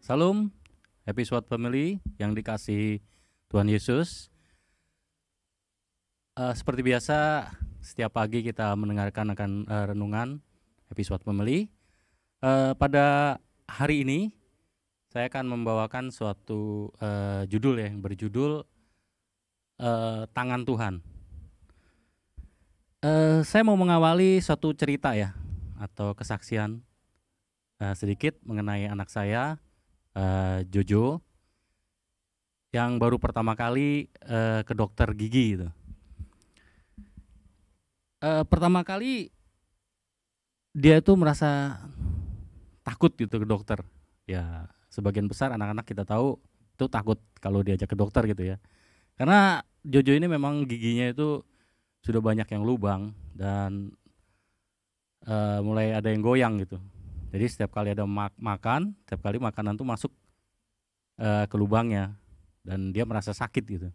Salam, episode family yang dikasihi Tuhan Yesus. Seperti biasa, setiap pagi kita mendengarkan akan renungan episode family. Pada hari ini, saya akan membawakan suatu judul yang berjudul Tangan Tuhan. Saya mau mengawali suatu cerita ya, atau kesaksian sedikit mengenai anak saya, Jojo, yang baru pertama kali ke dokter gigi gitu. Pertama kali dia itu merasa takut gitu ke dokter. Ya, sebagian besar anak-anak kita tahu itu takut kalau diajak ke dokter gitu ya. Karena Jojo ini memang giginya itu sudah banyak yang lubang dan mulai ada yang goyang gitu. Jadi setiap kali ada makan, setiap kali makanan tuh masuk ke lubangnya dan dia merasa sakit gitu.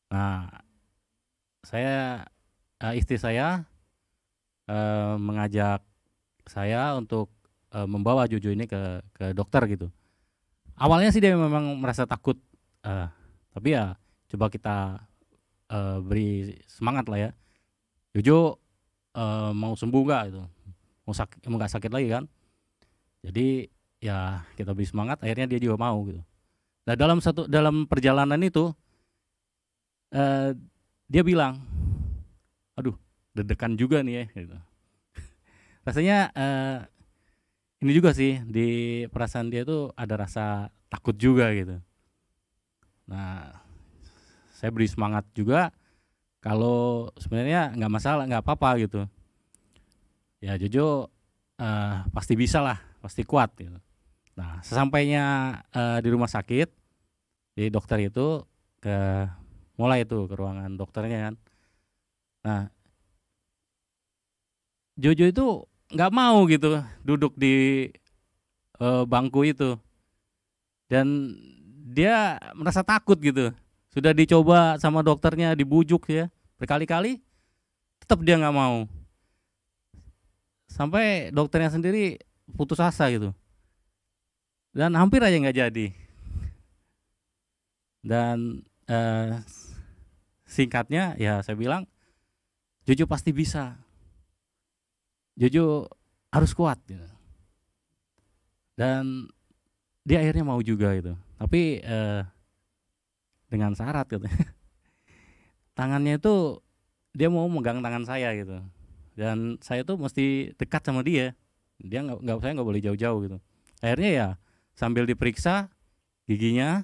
Nah, istri saya mengajak saya untuk membawa Jojo ini ke dokter gitu. Awalnya sih dia memang merasa takut, tapi ya coba kita beri semangat lah ya. Jojo mau sembuh nggak itu, mau nggak sakit lagi kan? Jadi ya kita beri semangat, akhirnya dia juga mau gitu. Nah dalam perjalanan itu dia bilang, aduh deg-degan juga nih ya gitu. Rasanya ini juga sih di perasaan dia tuh ada rasa takut juga gitu. Nah saya beri semangat juga kalau sebenarnya nggak masalah, nggak apa-apa gitu. Ya Jojo pasti bisa lah, pasti kuat gitu. Nah sesampainya di rumah sakit, di dokter itu mulai itu ke ruangan dokternya kan. Nah Jojo itu nggak mau gitu duduk di bangku itu dan dia merasa takut gitu. Sudah dicoba sama dokternya, dibujuk ya berkali-kali, tetap dia nggak mau. Sampai dokternya sendiri putus asa gitu. Dan hampir aja nggak jadi. Dan singkatnya ya saya bilang, Jojo pasti bisa. Jojo harus kuat gitu. Dan dia akhirnya mau juga gitu. Tapi dengan syarat gitu. Tangannya itu dia mau megang tangan saya gitu. Dan saya tuh mesti dekat sama dia. Saya nggak boleh jauh-jauh gitu. Akhirnya ya sambil diperiksa giginya,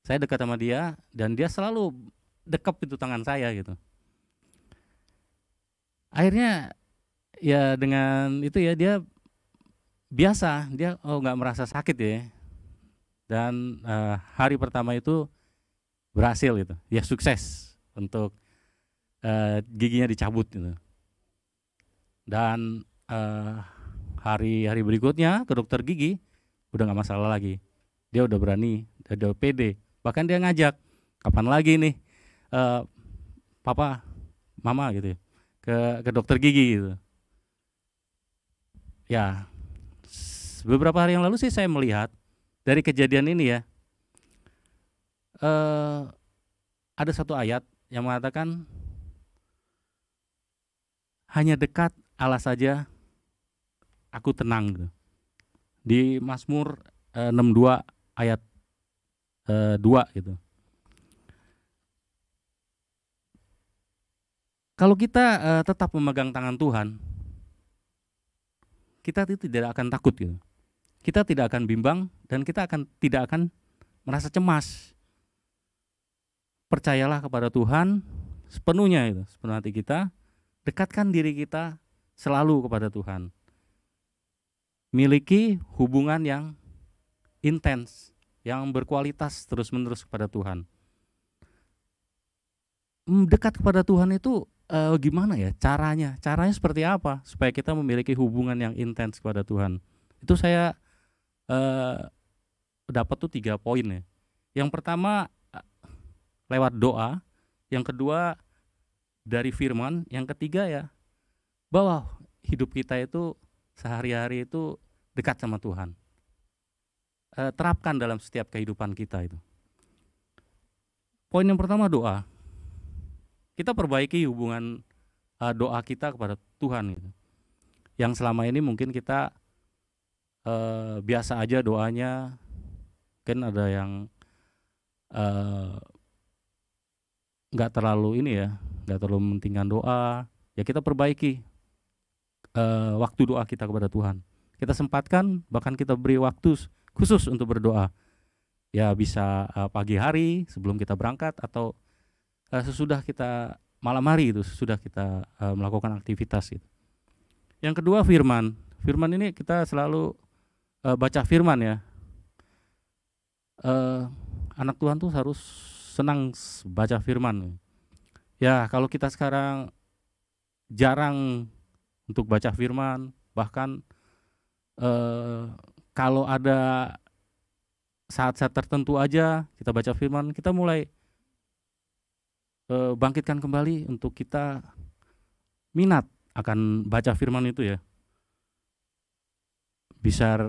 saya dekat sama dia dan dia selalu dekap itu tangan saya gitu. Akhirnya ya dengan itu ya dia biasa, dia nggak merasa sakit ya. Dan hari pertama itu berhasil gitu, ya sukses untuk giginya dicabut gitu. Dan hari berikutnya ke dokter gigi udah nggak masalah lagi, dia udah berani, udah pede, bahkan dia ngajak kapan lagi nih papa mama gitu ya, ke dokter gigi gitu. Ya beberapa hari yang lalu sih saya melihat dari kejadian ini ya, ada satu ayat yang mengatakan hanya dekat Allah saja aku tenang gitu. Di Mazmur 62 ayat 2 gitu. Kalau kita tetap memegang tangan Tuhan, kita itu tidak akan takut gitu. Kita tidak akan bimbang dan kita tidak akan merasa cemas. Percayalah kepada Tuhan sepenuhnya itu, sepenuh hati kita. Dekatkan diri kita selalu kepada Tuhan. Miliki hubungan yang intens, yang berkualitas terus-menerus kepada Tuhan. Dekat kepada Tuhan itu gimana ya caranya? Caranya seperti apa supaya kita memiliki hubungan yang intens kepada Tuhan? Itu saya dapat tuh 3 poin ya. Yang pertama lewat doa, yang kedua dari firman, yang ketiga ya bahwa hidup kita itu sehari-hari itu dekat sama Tuhan. terapkan dalam setiap kehidupan kita itu. Poin yang pertama doa. Kita perbaiki hubungan doa kita kepada Tuhan gitu. Yang selama ini mungkin kita biasa aja doanya, mungkin ada yang nggak terlalu ini ya, nggak terlalu mementingkan doa. Ya kita perbaiki waktu doa kita kepada Tuhan. Kita sempatkan, bahkan kita beri waktu khusus untuk berdoa. Ya bisa pagi hari sebelum kita berangkat, atau sesudah kita malam hari itu, sesudah kita melakukan aktivitas gitu. Yang kedua firman. Firman ini kita selalu baca firman ya. Anak Tuhan tuh harus senang baca firman. Ya kalau kita sekarang jarang untuk baca firman, bahkan kalau ada saat-saat tertentu aja kita baca firman, kita mulai bangkitkan kembali untuk kita minat akan baca firman itu ya. Bisa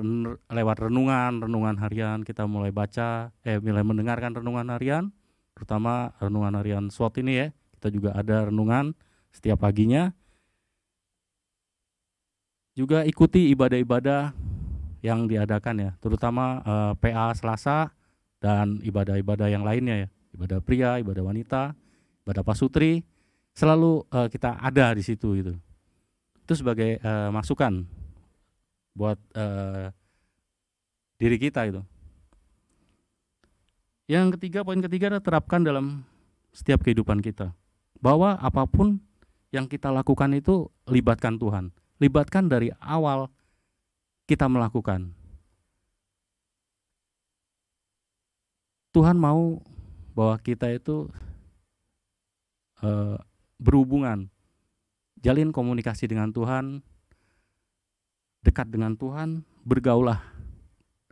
lewat renungan harian kita mulai baca, mulai mendengarkan renungan harian, terutama renungan harian SWOT ini ya. Kita juga ada renungan setiap paginya. Juga ikuti ibadah-ibadah yang diadakan ya, terutama PA Selasa dan ibadah-ibadah yang lainnya ya. Ibadah pria, ibadah wanita, ibadah pasutri, selalu kita ada di situ gitu. Itu sebagai masukan buat diri kita itu. Yang ketiga, poin ketiga adalah terapkan dalam setiap kehidupan kita, bahwa apapun yang kita lakukan itu libatkan Tuhan, libatkan dari awal kita melakukan. Tuhan mau bahwa kita itu berhubungan, jalin komunikasi dengan Tuhan, dekat dengan Tuhan, bergaulah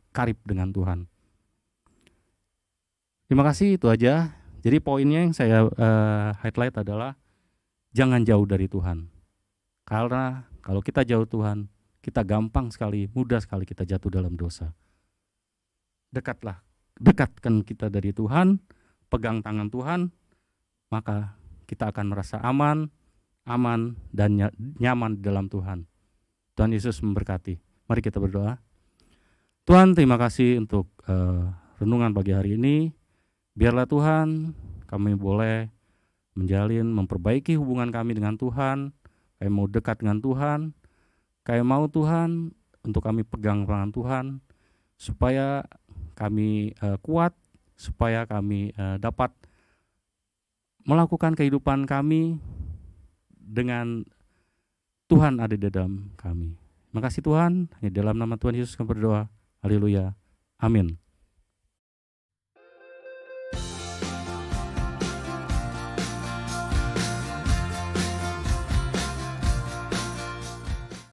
karib dengan Tuhan. Terima kasih, itu aja. Jadi poinnya yang saya highlight adalah jangan jauh dari Tuhan. Karena kalau kita jauh Tuhan, kita gampang sekali, mudah sekali kita jatuh dalam dosa. Dekatkan kita dari Tuhan, pegang tangan Tuhan, maka kita akan merasa aman dan nyaman di dalam Tuhan. Tuhan Yesus memberkati. Mari kita berdoa. Tuhan, terima kasih untuk renungan pagi hari ini. Biarlah Tuhan, kami boleh memperbaiki hubungan kami dengan Tuhan. Kami mau dekat dengan Tuhan. Kami mau Tuhan untuk kami pegang tangan Tuhan, supaya kami kuat, supaya kami dapat melakukan kehidupan kami dengan Tuhan ada di dalam kami. Terima kasih Tuhan, hanya dalam nama Tuhan Yesus kami berdoa. Haleluya. Amin.